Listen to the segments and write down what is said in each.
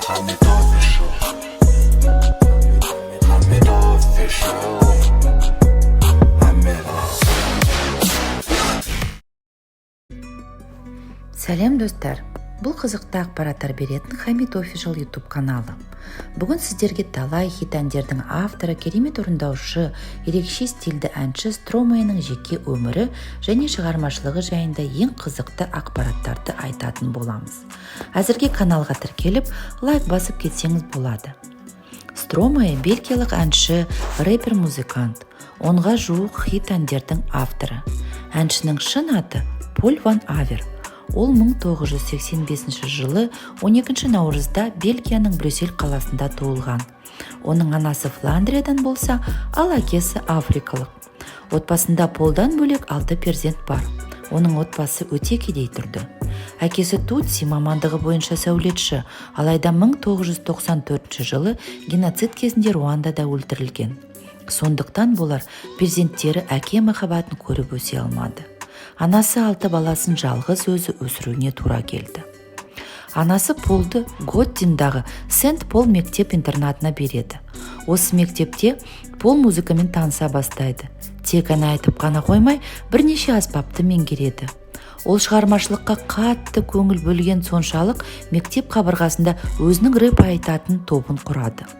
Hamid Official. Hamid Official. Hamid. Сәлем достар, бұл қызықты ақпараттар беретін Хамид Official YouTube каналы. Бүгін сіздерге талай хит әндердің авторы, керемет орындаушы, ерекше стильді әнші Строманың жеке өмірі және шығармашылығы жайында ең қызықты ақпараттарды айтатын боламыз. Әзірге каналға тіркеліп, лайк басып кетсеңіз болады. Стромай бельгиялық әнші, рэпер, музыкант. Онға жуық хит әндердің авторы. Әншінің шын аты Поль ван Авер. Ол 1985 жылы 12 наурызда Бельгияның Брюссель қаласында туылған. Оның анасы Фландриядан болса, ал әкесі африкалық. Отбасында Полдан бөлек 6 перзент бар. Оның отбасы өте кедей тұрды. Әкесі Тутси мамандығы бойынша сәулетші, алайда 1994 жылы геноцид кезінде Руандада өлтірілген. Сондықтан болар перзенттері әке махаббатын көріп өсе алмады. Анасы 6 баласын жалғыз өзі өсіруіне тура келді. Анасы Полды Готтиндағы Сент-Пол мектеп-интернатына береді. Осы мектепте Пол музыкамен таныса бастайды. Тек ән айтып қана қоймай, бірнеше аспапты меңгереді. Ол шығармашылыққа қатты көңіл бөлген соншалық мектеп қабырғасында өзінің рэп айтатын тобын құрады.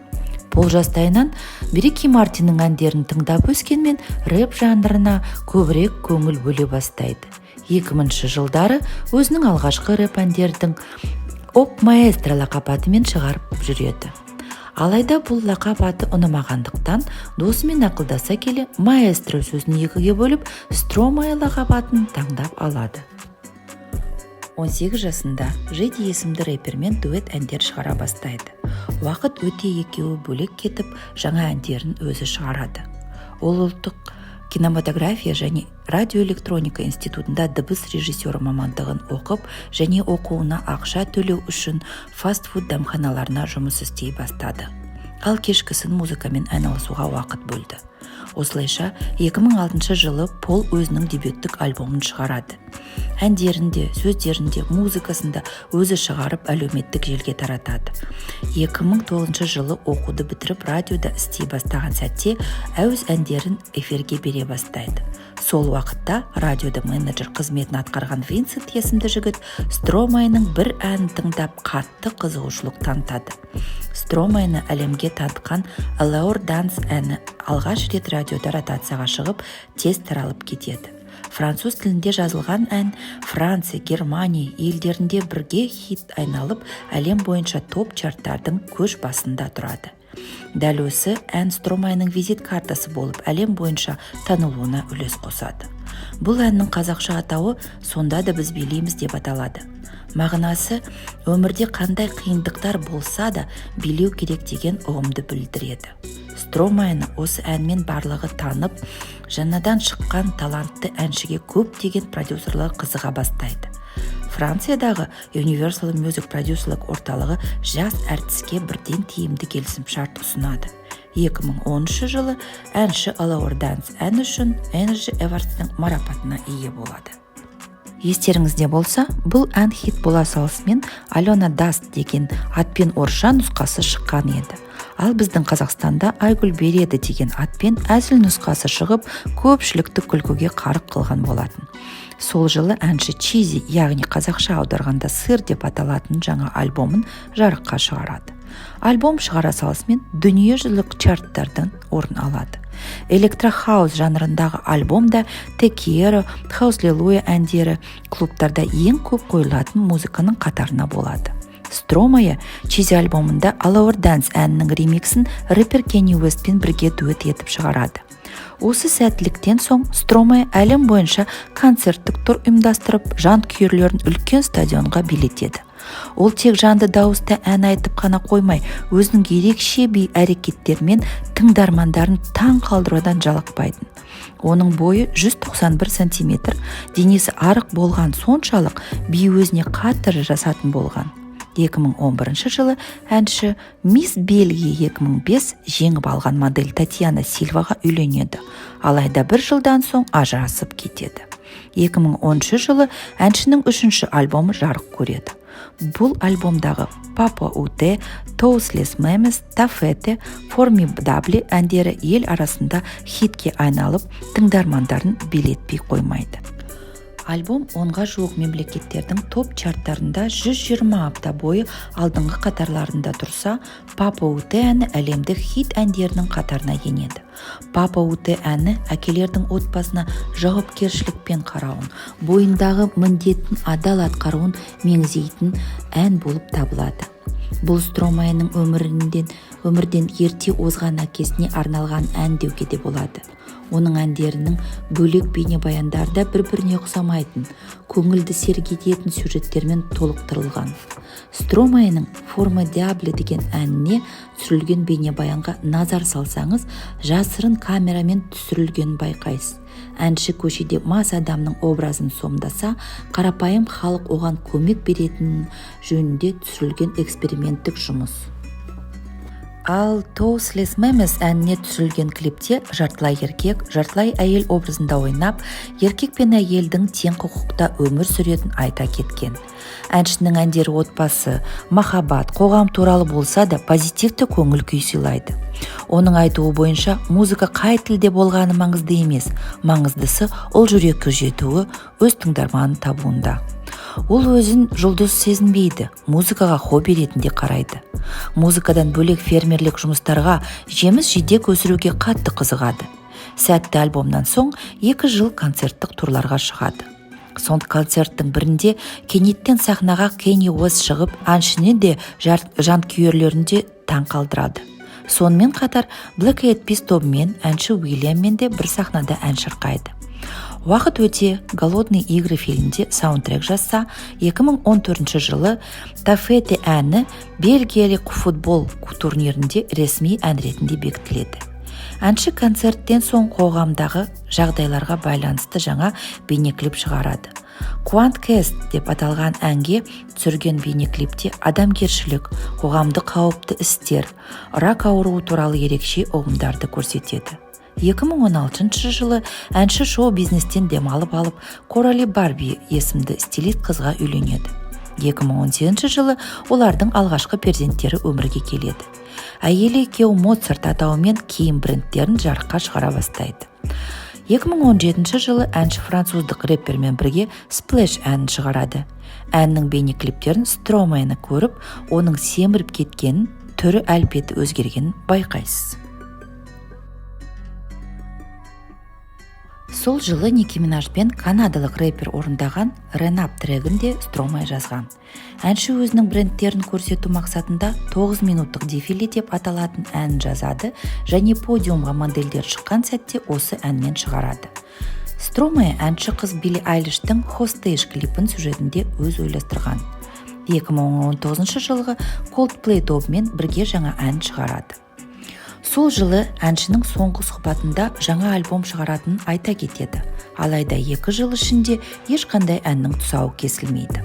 Пол жастайынан Рики Мартиннің әндерін тыңдап өскенмен рэп жанрына көбірек көңіл бөле бастайды. 2000 жылдары өзінің алғашқы рэп әндердің Оп Маэстро лақапатымен шығарып жүреді. Алайда бұл лақап аты ұнамағандықтан досымен ақылдаса келе Маэстро сөзін екіге бөліп Стромай лақапатын таңдап алады. 18 жасында Жеди есімді рэпермен дуэт әндер шығара бастайды. Уақыт өте екеуі бөлек кетіп, жаңа әндерін өзі шығарады. Ол ұлттық кинематография және радиоэлектроника институтында дыбыс режиссері мамандығын оқып, және оқуына ақша төлеу үшін фастфуд дәмханаларына жұмыс істей бастады. Ал кешкісін музыкамен айналысуға уақыт бөлді. Осылайша 2006 жылы Пол өзінің дебюттік альбомын шығарады. Әндерінде, сөздерінде, музыкасында өзі шығарып әлеуметтік желге таратады. 2009 жылы оқуды бітіріп радиода істей бастаған сәтте әуез әндерін эфирге бере бастайды. Сол уақытта радиода менеджер қызметін атқарған Винсент есімді жігіт Стромайның бір әнін тыңдап қатты қызығушылық танытады. Стромайны әлемге танытқан Allure Dance әні алғаш рет радиода ротацияға шығып, тез таралып кетеді. Француз тілінде жазылған ән Франция, Германия елдерінде бірге хит айналып, әлем бойынша топ чарттардың көш басында тұрады. Дәл осы ән Стромайның визит картасы болып, әлем бойынша танылуына үлес қосады. Бұл әннің қазақша атауы «Сонда да біз билейміз» деп аталады. Мағынасы өмірде қандай қиындықтар болса да билеу керек деген ұғымды білдіреді. Стромайны осы әнмен барлығы танып, жаңадан шыққан талантты әншіге көптеген продюсерлар қызыға бастайды. Франциядағы Universal Music продюсерлік орталығы жас әртіске бірден тиімді келісімшарт ұсынады. 2013 жылы әнші Allure Dance әні үшін Energy Awards'тың марапатына ие болады. Естеріңізде болса, бұл ән хит бола салысымен Алена Даст деген атпен орысша нұсқасы шыққан еді. Ал біздің Қазақстанда Айгүл береді деген атпен әзіл нұсқасы шығып, көпшілікті күлкіге қарық қылған болатын. Сол жылы әнші Чизи, яғни қазақша аударғанда сыр деп аталатын жаңа альбомын жарыққа шығарады. Альбом шығара салысымен дүниежүзілік чарттардан орын алады. Электрохаус жанрындағы альбомда Te Quiero, Hallelujah әндері клубтарда ең көп қойылатын музыканың қатарына болады. Стромай Чизи альбомында Allure Dance әнінің ремиксін рэпер Кенни Уэстпен бірге дуэт етіп шығарады. Осы сәттіліктен соң Стромай әлем бойынша концерттік тур ұйымдастырып, жанкүйерлерін үлкен стадионға билетеді. Ол тек жанды дауыста ән айтып қана қоймай, өзінің ерекше би әрекеттермен тыңдармандарын таң қалдырудан жалықпайтын. Оның бойы 191 сантиметр, денесі арық болған соншалық би өзіне қатты жасатын болған. 2011 жылы әнші Мисс Бельгия 2005 жеңіп алған модель Татьяна Сильваға үйленеді. Алайда бір жылдан соң ажырасып кетеді. 2013 жылы әншінің 3-ші альбомы жарық көреді. Бұл альбомдағы Papa Ute, Toothless Memes, Taffete, Formidable әндері ел арасында хитке айналып, тыңдармандарын билетпей қоймайды. Альбом 10-ға жуық мемлекеттердің топ чарттарында 120 апта бойы алдыңғы қатарларында тұрса, Papa Ute әні әлемдік хит әндерінің қатарына енеді. Papa Ute әні әкелердің отбасына жауапкершілікпен қарауын, бойындағы міндетін адал атқаруын меңзейтін ән болып табылады. Бұл Стромайның өмірден ерте озған әкесіне арналған ән деуге де болады. Оның әндерінің бөлек бейнебаяндарда бір-біріне ұқсамайтын, көңілді сергітетін сюжеттермен толықтырылған. Стромайның Formidable деген әніне түсірілген бейнебаянға назар салсаңыз, жасырын камерамен түсірілгенін байқайсыз. Әнші көшеде мас адамның образын сомдаса, қарапайым халық оған көмек беретінін жөнінде түсірілген эксперименттік жұмыс. Ал Toothless Memes әніне түсірілген клипте жартылай еркек, жартылай әйел образында ойнап, еркек пен әйелдің тең құқықта өмір сүретін айта кеткен. Әншінің әндері отбасы, махаббат, қоғам туралы болса да позитивті көңіл күй сыйлайды. Оның айтуы бойынша музыка қай тілде болғаны маңызды емес, маңыздысы ол жүрекке жетуі, өз тыңдарманын табуында. Ол өзін жұлдыз сезінбейді, музыкаға хобби ретінде қарайды. Музыкадан бөлек фермерлік жұмыстарға, жеміс-жидек өсіруге қатты қызығады. Сәтті альбомнан соң 2 жыл концерттік турларға шығады. Сон концерттің бірінде кенеттен сахнаға Кенни Уэст шығып, әншіні де жанкүйерлерін де таң қалдырады. Сонымен қатар Black Eyed Peas тобымен әнші Уильяммен де бір сахнада ән шырқайды. Уақыт өте «Голодные игры» фильмде саундтрек жазса, 2014 жылы Taffete әні Бельгиялық футбол турнирінде ресми ән ретінде бекітіледі. Әнші концерттен соң қоғамдағы жағдайларға байланысты жаңа бейнеклип шығарады. Quantcast деп аталған әнге түсірген бейнеклипте адамгершілік, қоғамды қауіпті істер, рак ауруы туралы ерекше ұғымдарды көрсетеді. 2016 жылы әнші шоу-бизнестен демалып алып, Корали Барби есімді стилист қызға үйленеді. 2018 жылы олардың алғашқы перзенттері өмірге келеді. Әйелі екеуі Моцарт атауымен киім брендтерін жарыққа шығара бастайды. 2017 жылы әнші француздық рэпермен бірге Splash әнін шығарады. Әннің бейнеклиптерін Стромайны көріп, оның семіріп кеткенін, түрі әлпеті өзгергенін байқайсыз. Сол жылы Ники Минажбен канадалық рэпер орындаған Run Up трегінде Стромай жазған. Әнші өзінің брендтерін көрсету мақсатында 9 минуттық дефиле деп аталатын ән жазады және подиумға модельдер шыққан сәтте осы әнмен шығарады. Стромай әнші қыз Билли Айлиштің Hostage клипін сюжетінде өз ойластырған. 2019 жылғы Coldplay тобымен бірге жаңа ән шығарады. Сол жылы әншінің соңғы сұхбатында жаңа альбом шығаратынын айта кетеді. Алайда 2 жыл ішінде ешқандай әннің тұсауы кесілмейді.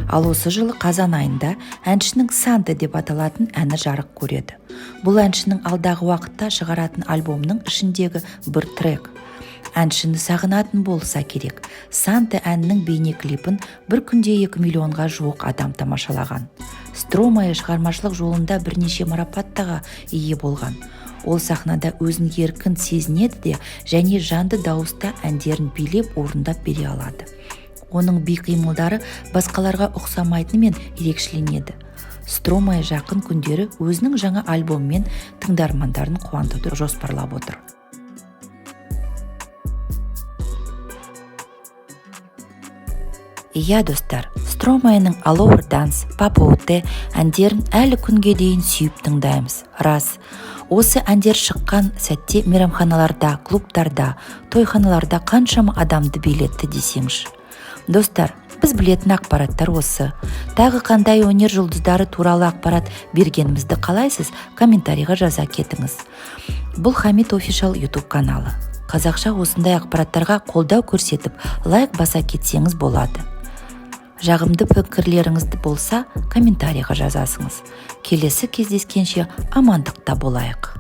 Ал осы жылы қазан айында әншінің Санта деп аталатын әні жарық көреді. Бұл әншінің алдағы уақытта шығаратын альбомның ішіндегі бір трек. Әншіні сағынатын болса керек. Санта әнінің бейнеклипін бір күнде 2 миллионға жуық адам тамашалаған. Стромай шығармашылық жолында бірнеше марапаттарға ие болған. Ол сахнада өзін еркін сезінеді де және жанды дауыста әндерін билеп орындап бере алады. Оның би қимылдары басқаларға ұқсамайтынымен ерекшеленеді. Стромай жақын күндері өзінің жаңа альбомымен тыңдармандарын қуантуды жоспарлап отыр. Иә достар, Стромайның All Dance, Papa Ute әндерін әлі күнге дейін сүйіп тыңдаймыз. Рас, осы әндер шыққан сәтте мейрамханаларда, клубтарда, тойханаларда қаншама адамды билетті десеңші. Достар, біз білетін ақпараттар осы. Тағы қандай өнер жұлдыздары туралы ақпарат бергенімізді қалайсыз, комментарийға жаза кетіңіз. Бұл Хамид Official YouTube каналы. Қазақша осындай ақпараттарға қолдау көрсетіп, лайк баса кетсеңіз болады. Жағымды пікірлеріңізді болса, комментарийға жазасыңыз. Келесі кездескенше амандықта болайық.